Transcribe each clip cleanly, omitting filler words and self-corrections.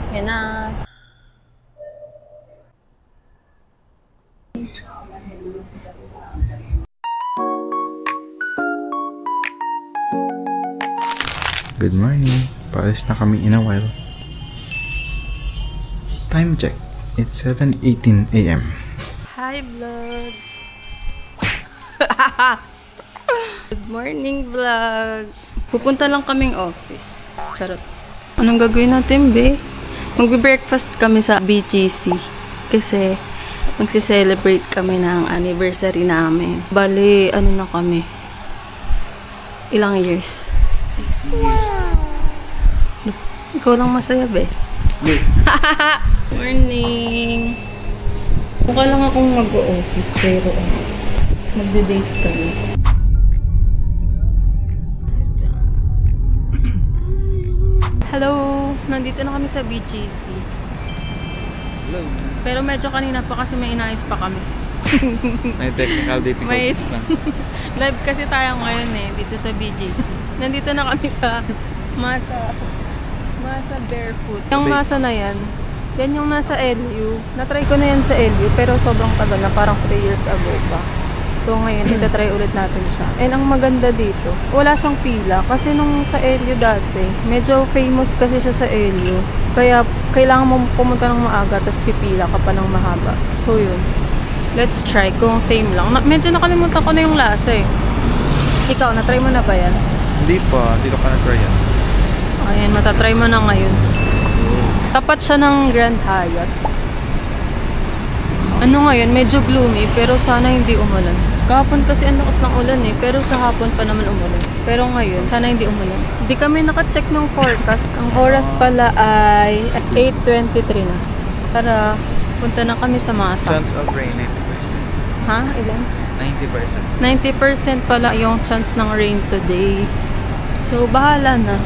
Yan na. Good morning. Paalis na kami in a while. Time check. It's 7:18 a.m. Hi, vlog! Good morning, vlog! Pupunta lang kaming office. Charot. Anong gagawin natin, be? Magbe-breakfast kami sa BGC. Kasi magsi-celebrate kami ng anniversary namin. Bali, ano na kami? Ilang years? 6 years. Ikaw lang masaya, be. Morning! Mukha lang akong mag-o-office, pero magde-date kami. Hello! Nandito na kami sa BGC. Hello. Pero medyo kanina pa kasi may inayos pa kami. May technical difficulties na. Live kasi tayo ngayon dito sa BGC. Nandito na kami sa Masa Barefoot. Yung Masa na yan yung nasa LU. Natry ko na yan sa LU, pero sobrang tagal na, parang 3 years ago pa. So ngayon, itatry ulit natin siya. And ang maganda dito, wala siyang pila. Kasi nung sa LU dati, medyo famous kasi siya sa LU. Kaya kailangan mo pumunta ng maaga, tapos pipila ka pa ng mahaba. So yun. Let's try kung same lang. Medyo nakalimutan ko na yung lasa eh. Ikaw, natry mo na ba yan? Hindi pa. Hindi ko pa na-try yan. Ayan, matatry mo na ngayon. Tapat siya ng Grand Hyatt. Ano ngayon, medyo gloomy, pero sana hindi umulan. Kahapon kasi ang lakas ng ulan pero sa hapon pa naman umulan. Pero ngayon, sana hindi umulan. Hindi kami nakacheck ng forecast. Ang oras pala ay 8:23 na. Tara, punta na kami sa Masa. Chance of rain, 90%. Ha? Ilan? 90%. 90% pala yung chance ng rain today. So, bahala na.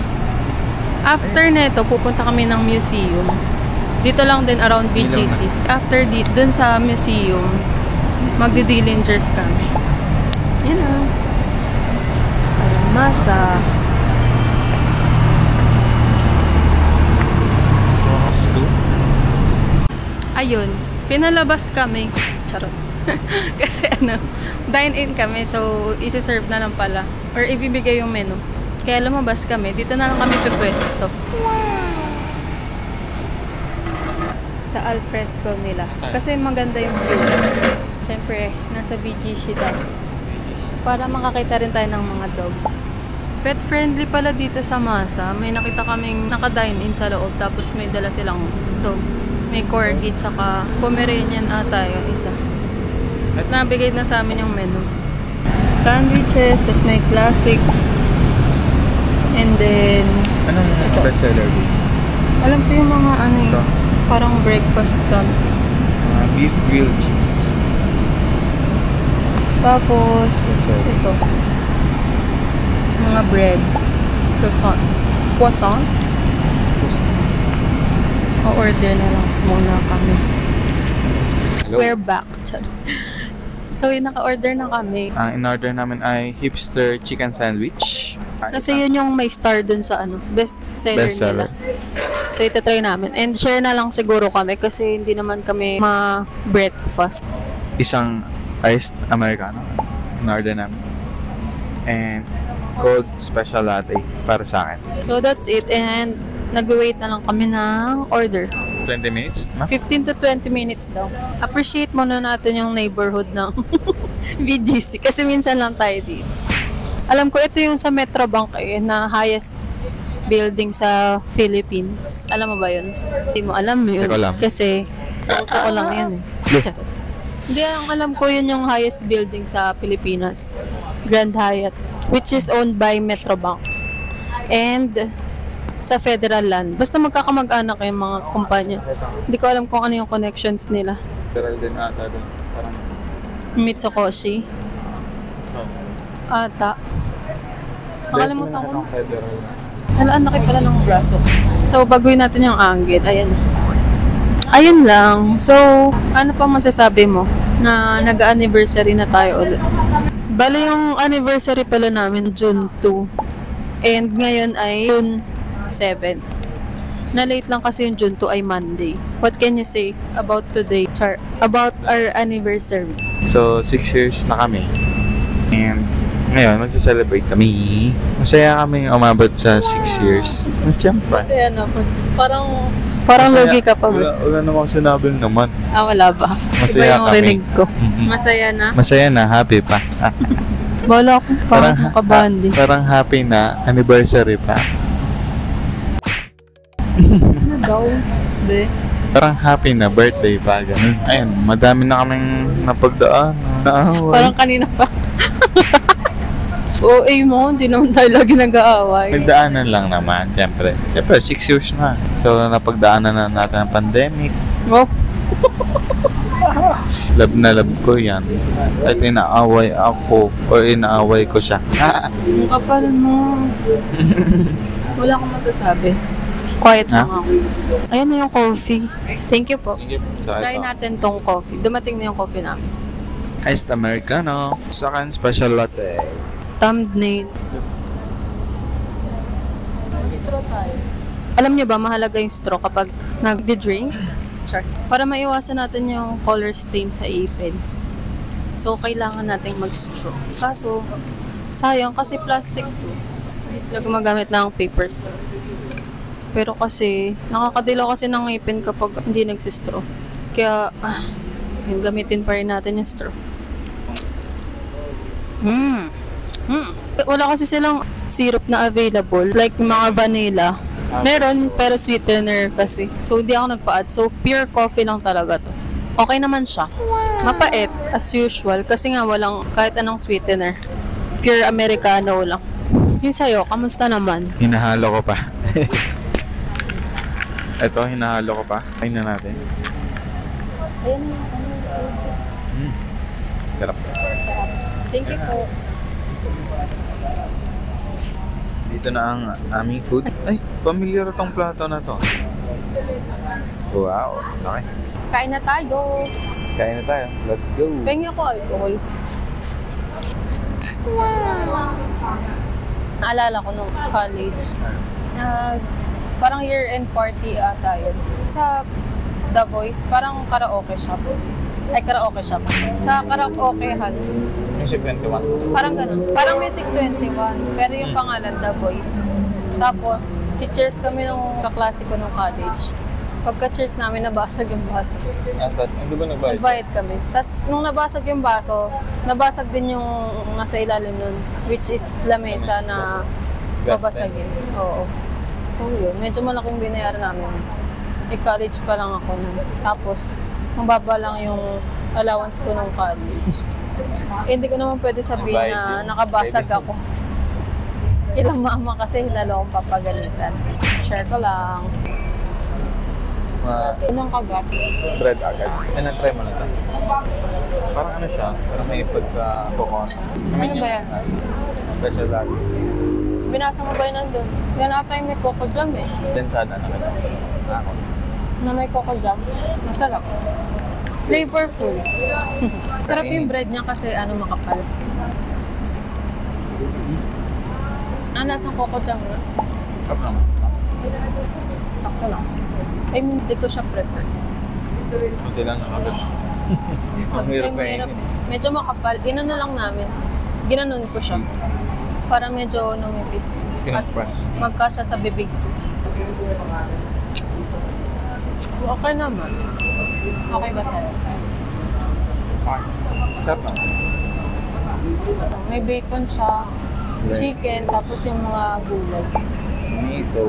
After neto, pupunta kami ng museum. Dito lang din around BGC. After dun sa museum, magdi-Dillingers kami. Yan na. Masa. Ayun, pinalabas kami. Charot. Kasi dine-in kami, so isi-serve na lang pala. Or ibibigay yung menu. Kaya lumabas kami. Dito na lang kami pipwesto. Sa alfresco nila. Kasi maganda yung view. Siyempre, nasa BGC tayo. Para makakita rin tayo ng mga dogs. Pet friendly pala dito sa Masa. May nakita kaming naka-dine-in sa loob. Tapos may dala silang dog. May corgi tsaka Pomeranian ata yung isa. At nabigay na sa amin yung menu. Sandwiches, tas may classics. And then, Anong bestseller dito? alam ko yung mga parang breakfast something. Beef grilled cheese. Tapos, ito. Mga breads. Croissant. Croissant? O-order na lang muna kami. Hello. We're back. So, naka-order na kami. Ang in-order namin ay hipster chicken sandwich. Kasi yun yung may star dun sa best seller nila. So, itatry namin. And share na lang siguro kami kasi hindi naman kami ma-breakfast. Isang iced americano in-order namin. And cold special latte para sa akin. So, that's it. And nag-wait na lang kami ng order. 20 minutes? 15 to 20 minutes daw. Appreciate muna natin yung neighborhood ng BGC kasi minsan lang tayo dito. Alam ko ito yung sa Metrobank na highest building sa Philippines. Alam mo ba yun? Hindi mo alam yun. Hindi ko alam. Kasi uso ko lang yun Charot. Hindi, ang alam ko yun yung highest building sa Pilipinas. Grand Hyatt. Which is owned by Metrobank. And sa Federal Land. Basta magkakamag-anak yung mga kumpanya. Hindi ko alam kung ano yung connections nila. Federal din ata doon. Parang Mitsukoshi. Ata. Nakalimutan ko na. Federal. Halaan, laki pala ng braso. So, baguhin natin yung anggit. Ayan. Ayun lang. So, ano pa masasabi mo na nag-anniversary na tayo ulit? Bale, yung anniversary pala namin June 2. And ngayon ay June 7. Na late lang kasi yung June 2 ay Monday. What can you say about today, Char? About our anniversary? So, 6 years na kami. And ngayon, magsa-celebrate kami. Masaya kami umabot sa 6 years. Siyempre. Masaya naman. Parang Masaya. logi ka pa ba? Wala namang sinabi naman. Wala ba? Masaya Iba yung kami. rinig ko. Mhm. Masaya na? Masaya na, happy pa. Bala ko, parang makabandi. Parang happy na, anniversary pa. Ano daw? Hindi. Parang happy na, birthday pa, ganun. Ayun, madami na kaming napagdaan. Naaway. Parang kanina pa. OA mo, hindi naman tayo lagi nag-aaway. Nagdaanan lang naman, siyempre. Siyempre, 6 years na. So, napagdaanan na natin ang pandemic. Oh, Love na love ko yan. At inaaway ako or inaaway ko siya. ang kapal mo. Wala akong masasabi. Quiet lang ako. Ayan na yung coffee. Thank you po. So, Try ito. natin tong coffee. Dumating na yung coffee namin. Iced Americano. Sa akin, special latte. Thumbnail. Mag-straw tayo. Alam niyo ba, mahalaga yung straw kapag nagdi-drink? Char. Para maiwasan natin yung color stain sa ipin. So, kailangan natin mag-straw. Kaso, sayang kasi plastic to. Hindi sila gumagamit ng paper straw. Pero kasi, nakakadilaw kasi ng ipin kapag hindi nagsistraw. Kaya, yung gamitin pa rin natin yung straw. Wala kasi silang syrup na available. Like mga vanilla. Meron, pero sweetener kasi. So, hindi ako nagpa-add. So, pure coffee lang talaga to. Okay naman siya. Mapait, as usual. Kasi nga, walang kahit anong sweetener. Pure Americano lang. Yung sa'yo, kamusta naman? Hinahalo ko pa. Ito, hinahalo ko pa. Kain na natin. Ayan na. Sarap. Thank you po. Dito na ang aming food. Ay, familiar tong plato na to. Wow, okay. Kain na tayo. Kain na tayo. Let's go. Pengi ako alcohol. Naalala ko nung college. Parang year-end party ata yun. Sa The Voice, parang karaoke shop. Ay, karaoke shop. Sa karaokehan. Music 21. Parang ganun. Parang Music 21. Pero yung pangalan, The Voice. Tapos, cheers kami nung kaklase ko nung college. Pagka-cheers namin, nabasag yung baso. Hindi ba nagbayad? Nagbayad kami. Tapos, nung nabasag yung baso, nabasag din yung nasa ilalim nun. Which is lamesa na babasagin. Oo. So, yun. Medyo malaking binayaran namin. College pa lang ako nun. Tapos, mababa lang yung allowance ko nung college. Hindi ko naman pwede sabihin na nakabasag ako. Ilang mama kasi hinalo akong papagalitan. Share ko lang. Anong kagat? Bread agad. Na-try mo na ito. Parang ano siya, parang may pagka-coconut. Ano ba yan? Special latte. Binasa mo ba yun nandun? Yan ata yung may coco jam eh. Densada na ito. Ako. Na may coco jam. Masarap. Flavorful. Sarap yung bread niya kasi makapal. Lasang coco jam na. Sarap naman. Sakto lang. I mean, hindi ko siya prefer. Buti lang nakagad. Ang Kasi hirap yung kainin. medyo makapal. Inano lang namin. Ginanon ko siya. Para medyo numipis. At Pinag-press. magkasya sa bibig. Okay naman. Okay ba sa'yo? Sarap naman. May bacon siya, chicken, tapos yung mga gulay. Tomato.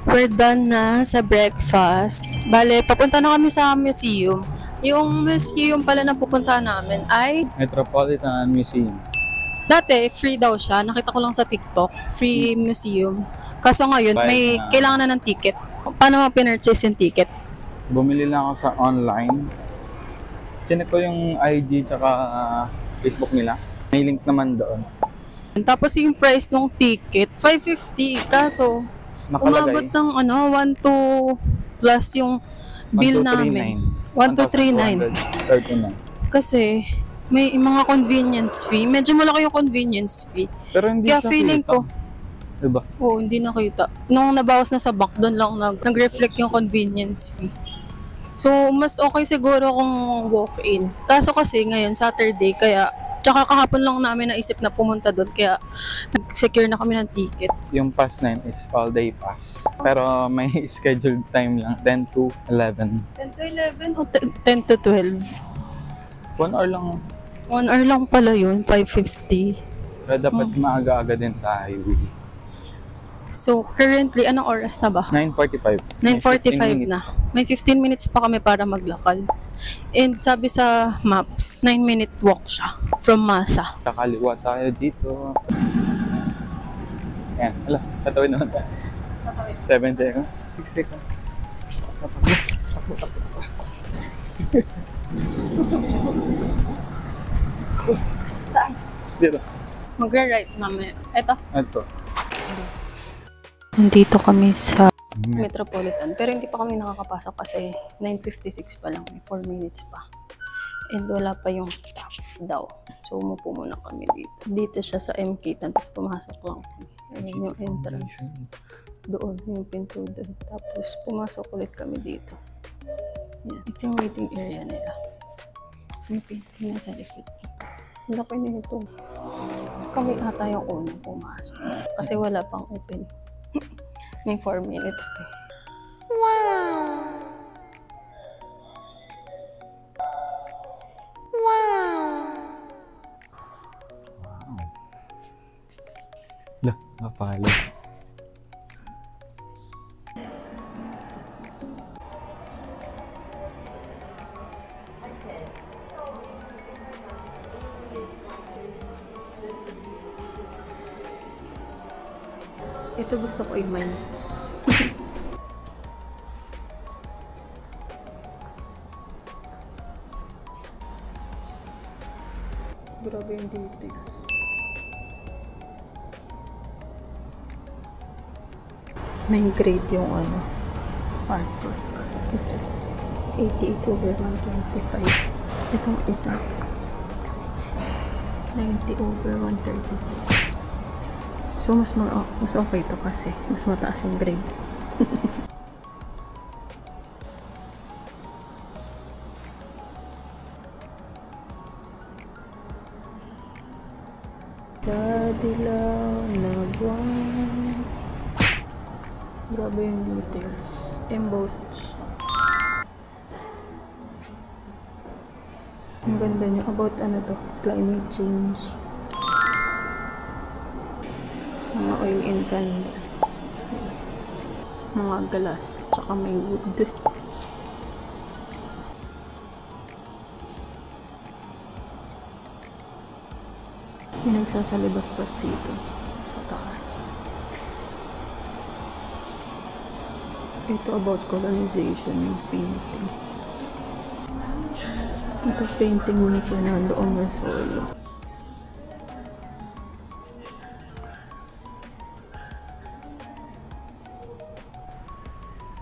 We're done na sa breakfast. Bale, papunta na kami sa museum. Yung museum pala na pupuntahan namin ay Metropolitan Museum. dati free daw siya. Nakita ko lang sa TikTok. Free museum. Kaso ngayon, may Bayad na. kailangan na ng ticket. Paano mo pinurchase yung ticket? Bumili lang ako sa online. Tinik ko yung IG tsaka Facebook nila. May link naman doon. Tapos yung price ng ticket, 550. Kaso, umabot Nakalagay. ng 1-2 plus yung bill namin. 1239. 1,239. Kasi may mga convenience fee. Medyo malaki yung convenience fee. Pero hindi Kaya siya feeling filter. ko, Diba? Oo, hindi nakita. Nung nabawas na sa back, doon lang nag-reflect yung convenience fee. So, mas okay siguro kung walk-in. Kaso kasi ngayon, Saturday, kaya tsaka kahapon lang namin naisip na pumunta doon, kaya nag-secure na kami ng ticket. Yung pass na yun is all-day pass. Pero may scheduled time lang, 10 to 11. 10 to 11 o 10 to 12? 1 hour lang. 1 hour lang pala yun, 5:50. Pero dapat maaga-aga din tayo. So, currently, anong oras na ba? 9:45. 9:45 na. May 15 minutes pa kami para maglakad. And sabi sa maps, 9-minute walk siya from Masa. Kakaliwa tayo dito. Ayan, ala, tatawid naman tayo. 70, 6 seconds. Saan? Dito. Magra-right mamaya. Eto. Ito. Nandito kami sa Metropolitan. Pero hindi pa kami nakakapasok kasi 9:56 pa lang. May 4 minutes pa. And wala pa yung staff daw. So, umupo muna kami dito. Dito siya sa MK. Tapos pumasok lang kami. Ayun yung entrance. Doon, yung pinto doon. Tapos pumasok ulit kami dito. Yan. Ito yung waiting area nila. May painting na sa likod. Laki na ito. Kami ata yung unang pumasok. Kasi wala pang open. May 4 minutes pa. Wow! Lah, napalo. Ito gusto ko i-mine. Grabe yung details. May grade yung artwork. Ito. 88/125. Itong isa. 90/132. So, mas okay to kasi. Mas mataas yung grade. Kadilaw na buwan. Grabe yung details. Embossed siya. Ang ganda niya. About climate change. Mga oil and canvas. Mga glass. Tsaka may wood. May nagsasalibat pa dito. Pataas. Ito about colonization yung painting. Ito painting ni Fernando Omersolo.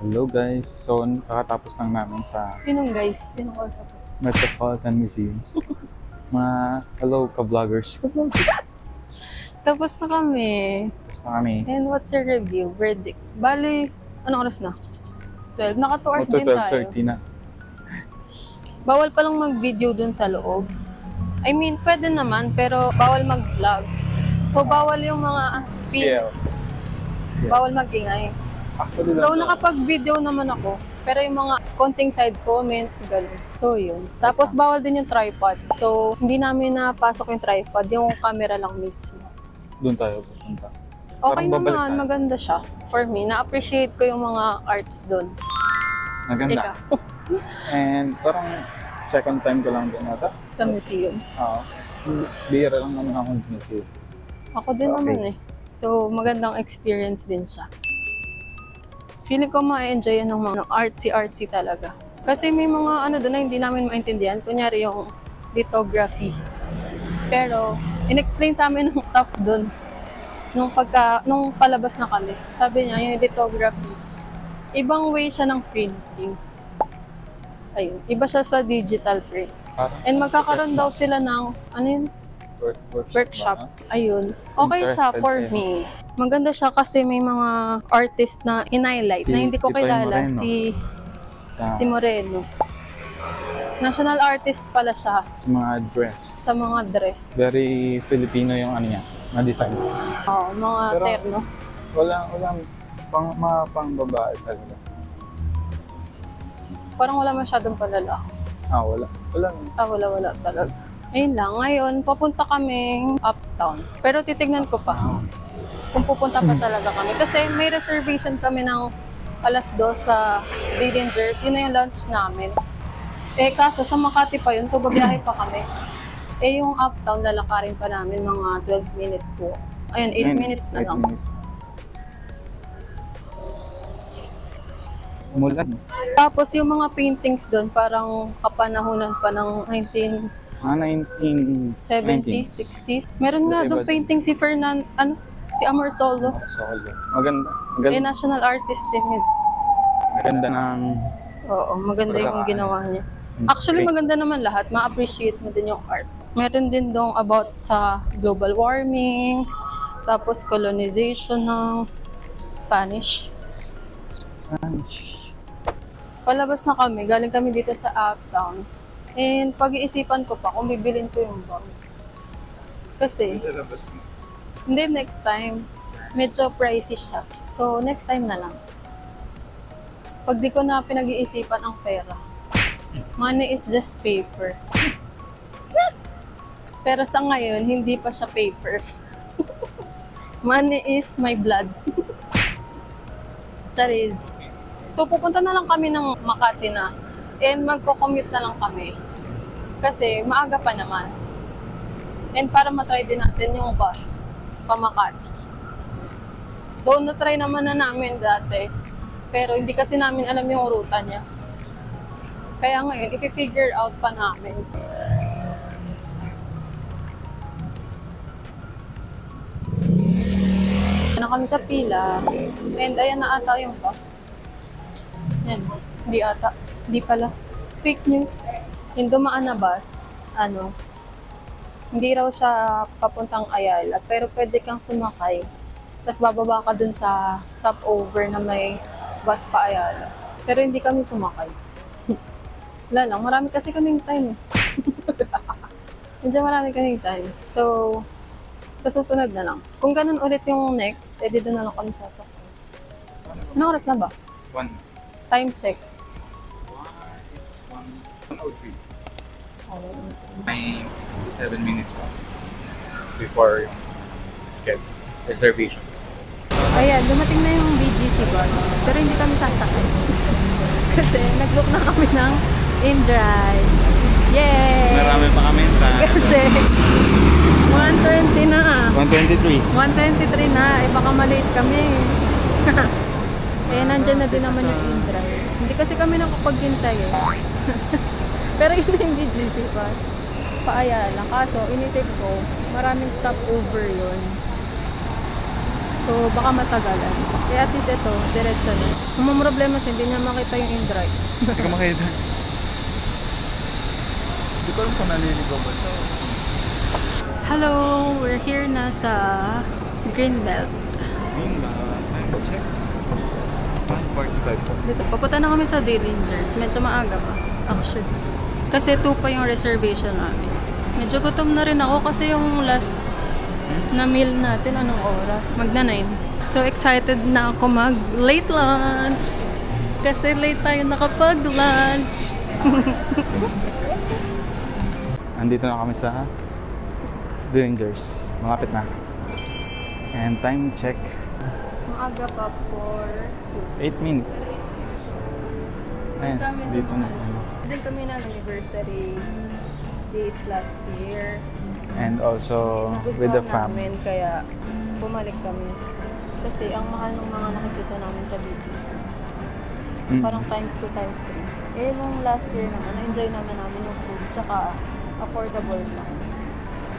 Hello guys, so kakatapos lang namin sa Sinong guys? Sinong kausap? Metropolitan Museum. Hello ka-vloggers. Tapos na kami. Tapos na kami. And what's your review? Verdict. Bali, anong oras na? 12. Naka 2 hours din tayo. 12:30 na. Bawal palang mag-video dun sa loob. I mean, pwede naman, pero bawal mag-vlog. So, bawal yung mga Yeah. Bawal mag-ingay. Actually, So, nakapag-video naman ako. Pero yung mga konting side comments, gano'n. So, yun. Tapos, bawal din yung tripod. So, hindi namin napasok yung tripod. Yung camera lang mismo. doon tayo pupunta. Okay Parang babalik naman. tayo. Maganda siya. For me, na-appreciate ko yung mga arts doon. Maganda. And parang second time ko lang din ata. Sa museum. Oo. Bira lang naman ako sa museum. Ako din Okay. naman eh. So, magandang experience din siya. Feeling ko ma-enjoy yan ng mga artsy-artsy talaga. Kasi may mga doon na hindi namin maintindihan. Kunyari yung lithography. Pero, in-explain sa amin ng staff doon. Nung palabas na kami. Sabi niya, yung lithography, ibang way siya ng printing. Ayun. Iba siya sa digital print. Parang And magkakaroon daw sila ng, workshop. ba? Ayun. Okay siya Interested for eh. me. Maganda siya kasi may mga artist na in-highlight na hindi ko Tipoy kilala. Moreno. Si Moreno. National artist pala siya Sa mga dress. sa mga dress. Very Filipino yung ano niya, na designs. Oo, mga Pero- terno. Wala, mga pang babae talaga. Parang wala masyadong palala. Wala. Wala. Wala talaga. Ayun lang. Ngayon, papunta kami uptown. Pero titignan ko pa kung pupunta pa talaga kami. Kasi may reservation kami ng 2:00 sa Dillinger's. Yun na yung lunch namin. Kaso sa Makati pa yun, so babiyahe pa kami. Yung uptown, lalakarin pa namin mga 12 minutes po. Ayun, 8 minutes na lang. Mulan. Tapos yung mga paintings doon, parang kapanahunan pa ng 1970s, 1970s. 60s. Meron nga doon painting si si Amor Solo. Maganda. National artist din yun. Maganda ng... Oo, maganda yung ginawa niya. Actually, maganda naman lahat. Ma-appreciate mo din yung art. Meron din doon about sa global warming, tapos colonization ng Spanish. Palabas na kami, galing kami dito sa uptown. And pag-iisipan ko pa kung bibilin ko yung bag. Kasi, hindi next time. Medyo pricey siya. So, next time na lang. Pag di ko na pinag-iisipan ang pera. Money is just paper. Pero sa ngayon, hindi pa siya paper. Money is my blood. Charis. So, pupunta na lang kami ng Makati na. And magko-commute na lang kami. Kasi maaga pa naman. And para matry din natin yung bus pa Makati. Though na-try naman na namin dati. Pero hindi kasi namin alam yung ruta niya. Kaya ngayon, i-figure out pa namin. Na kami sa pila. And ayan na ata yung bus. Yan. Hindi ata. Hindi pala. Fake news. Yung dumaan na bus, hindi raw siya papuntang Ayala. Pero pwede kang sumakay. Tapos bababa ka dun sa stopover na may bus pa Ayala. Pero hindi kami sumakay. Wala lang. Marami kasi kaming time. Medyo marami kaming time. So, sa susunod na lang. Kung ganun ulit yung next, edi doon na lang kami sasakay. Anong oras na ba? 1. Time check. It's 1:03. Oh. May 7 minutes pa before yung schedule. Reservation. Ayan, dumating na yung BGC bus. Pero hindi kami sasakay. Kasi nag-book na kami ng in-drive. Yay! Marami pa kami Kasi 1:20 na. 1:23. 1:23 na. Baka malate kami. Nandyan na din naman yung in-drive. Hindi kasi kami nakapaghintay Pero yun na yung BGC bus. Paayala. Kaso, inisip ko, maraming stopover yun. So, baka matagalan. Kaya at least ito, diretso na. Kung problema siya, hindi niya makita yung in-drive. Hindi ka makita. Hindi ko alam kung naliligaw ba ito. Hello! We're here na sa Greenbelt. Time to check. 1:45 po. Dito, papunta na kami sa Dillinger's. Medyo maaga pa, actually. Kasi 2 pa yung reservation namin. Medyo gutom na rin ako kasi yung last na meal natin, anong oras? Magna 9. So excited na ako mag-late lunch. Kasi late tayo nakapag-lunch. Andito na kami sa Dillinger's. Malapit na. And time check. Maaga pa for 8 minutes. Ayan, dito na. Din kami ng anniversary date last year. And also with the family. Namin, kaya bumalik kami. Kasi ang mahal ng mga nakikita namin sa beaches. Parang times 2, times 3. Nung last year naman, na-enjoy naman namin yung food. Tsaka affordable lang.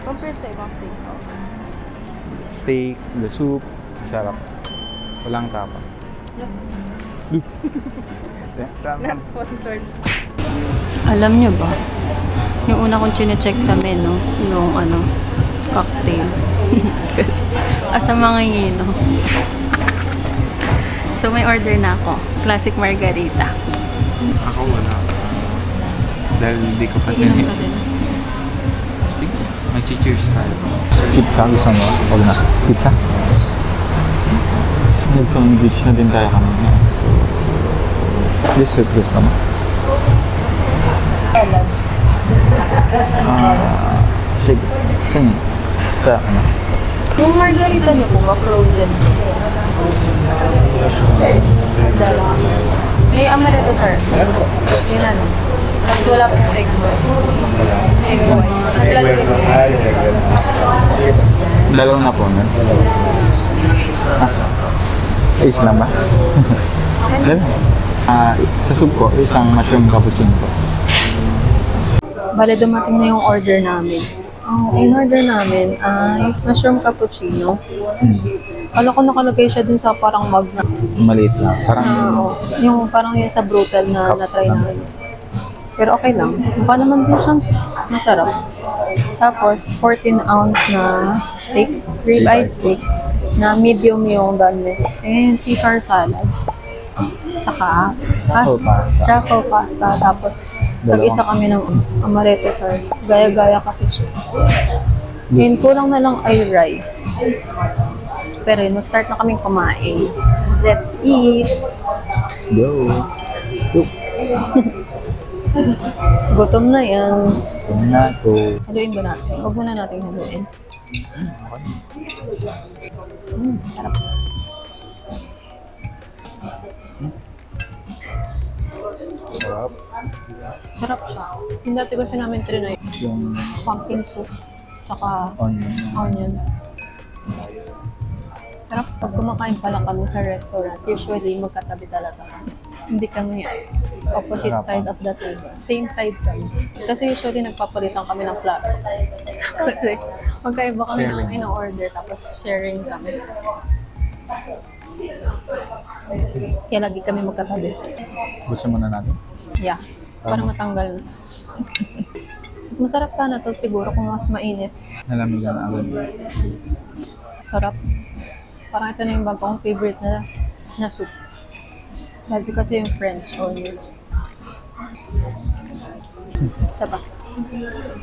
Compared sa ibang steakhouse. Steak, the soup, sarap. Walang tapa. Not sponsored. Alam nyo ba? Yung una kong chine-check sa menu, yung cocktail. Kasi, asa mga ngino. So, may order na ako. Classic margarita. Ako wala. Dahil hindi ko pa Iinom ka din. Sige, mag-cheers tayo. Pizza, gusto mo? Huwag na. Pizza? Nag-sandwich na din tayo kanina. So, dessert gusto mo? Sige. Sige. Kaya ka na. Yung margarita niyo po, frozen. May amaretto, sir. Yun na. Tapos wala pong egg white. Egg white. Dalaw na po, no? Ayos lang ba? Dalaw. Sa soup ko, isang mushroom cappuccino po. Bale, dumating na yung order namin. Ang in-order namin ay mushroom cappuccino. Kala ko nakalagay siya dun sa parang mug na. Maliit lang. Parang Yung parang yun sa brutal na na-try namin. Pero okay lang. Mukha naman din siyang masarap. Tapos, 14 ounce na steak, ribeye steak, na medium yung doneness. And Caesar salad. Tsaka, truffle pasta. Tapos, tag-isa kami ng amaretto, sir. Gaya-gaya kasi siya. And kulang na lang ay rice. Pero yun, mag-start na kaming kumain. Let's eat! let's go. Let's go. Gutom na yan. Ito na ito. Haluin ba natin? Huwag muna natin haluin. Sarap. Sarap. Sarap siya. Yung dati kasi namin trinay, Yung pumpkin soup, tsaka onion. onion. Sarap. Pag kumakain pala kami sa restaurant, usually magkatabi talaga kami. Hindi kami opposite side of the table. Same side kami. Kasi usually nagpapalitan kami ng plato. Kasi magkaiba kami ng ino-order tapos sharing kami. Kaya lagi kami magkatabi. Gusto mo na natin? Yeah. Para matanggal. Mas masarap sana to siguro kung mas mainit. Nalamigan na agad. Sarap. Parang ito na yung bagong favorite na soup. Dati kasi yung French onion. Isa pa.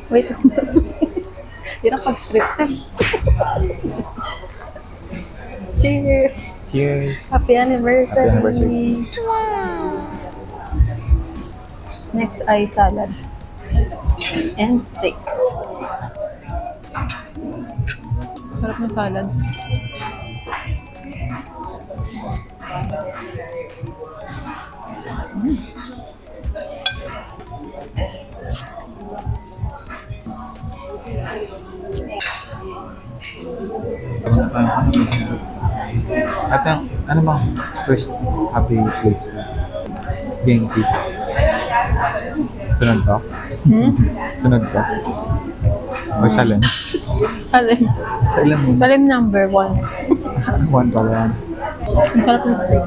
Wait. Hindi na pag-scripted. Cheers! Cheers! Happy anniversary! Happy anniversary. Wow! Next ay salad. And steak. Sarap ng salad. At ano bang first happy place? Genki. Sunod to? Sunod to? O Salim? Salim. Salim. Salim number 1. One pa yan. Ang sarap ng steak.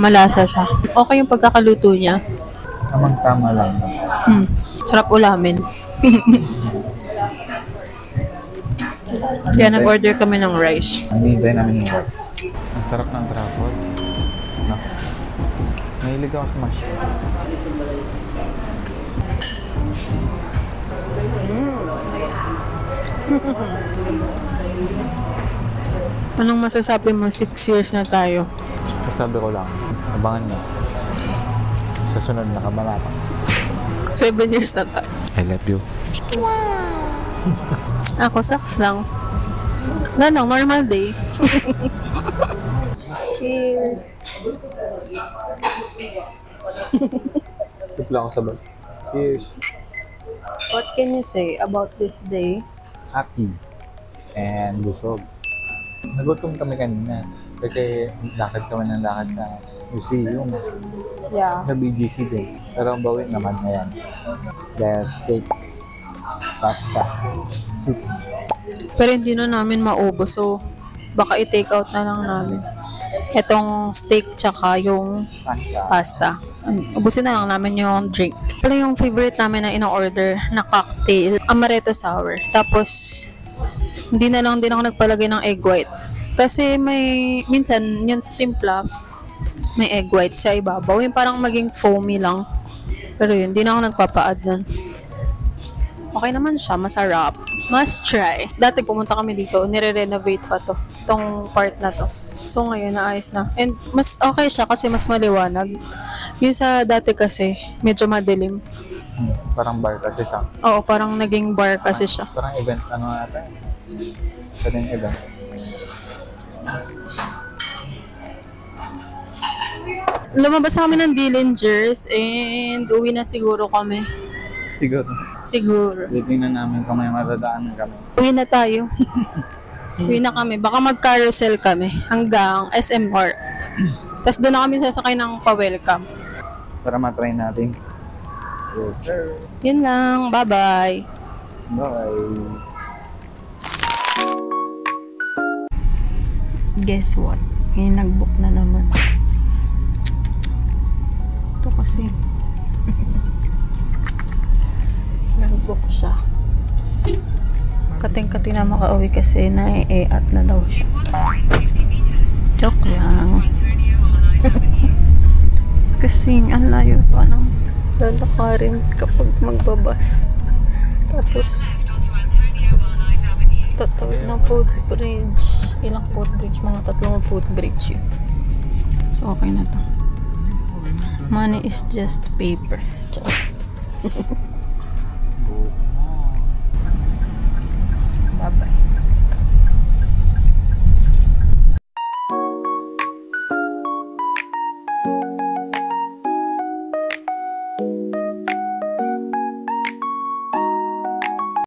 Malasa siya. Okay yung pagkakaluto niya. Tamang tama lang. Sarap ulamin. Kaya nag-order kami ng rice. Hinihintay namin yung rice. Ang sarap ng truffle. No. Mahilig ako sa mushroom. Anong masasabi mo? 6 years na tayo. Sabi ko lang, abangan niyo. Sa sunod na kabanata. 7 years na tayo. I love you. Ako, saks lang. Wala lang, normal day. Cheers! Tipla ako sa bag. Cheers! What can you say about this day? Happy. And busog. Nagutom kami kanina. Kasi lakad kami ng lakad sa museum. Yeah. Sa BGC day. Pero ang bawin naman ngayon. Dahil steak, pasta, soup. Pero hindi na namin maubos, so baka i-take out na lang namin. Itong steak tsaka yung pasta. Ubusin na lang namin yung drink. Pala yung favorite namin na ino-order na cocktail, amaretto sour. Tapos, hindi na lang din ako nagpalagay ng egg white. Kasi minsan, yung timpla, may egg white sa ibabaw. Yung parang maging foamy lang. Pero yun, hindi na ako nagpapa-add nun. Okay naman siya, masarap. Must try. Dati pumunta kami dito, nire-renovate pa to. Itong part na to. So ngayon, naayos na. And mas okay siya kasi mas maliwanag. Yung sa dati kasi, medyo madilim. Parang bar kasi siya. Oo, parang naging bar kasi siya. Parang event, ano natin? Sa din event. Lumabas na kami ng Dillingers and uwi na siguro kami. Siguro. Titingnan namin kung may matadaanan kami. Uwi na tayo. Uwi na kami. Baka mag-carousel kami hanggang SM Mart. Tapos doon na kami sasakay ng pa-welcome. Para matry natin. Yes, sir. Yun lang. Bye-bye. Bye. Guess what? May nag-book na naman. Ito kasi. Nag-book siya. Kating-kating na makauwi kasi na-e-at na daw siya. Joke lang. Kasi ang layo pa ng lalakarin kapag magbabas. Tapos tatawid ng footbridge. Ilang footbridge? Mga 3 footbridge yun. So okay na to. Money is just paper.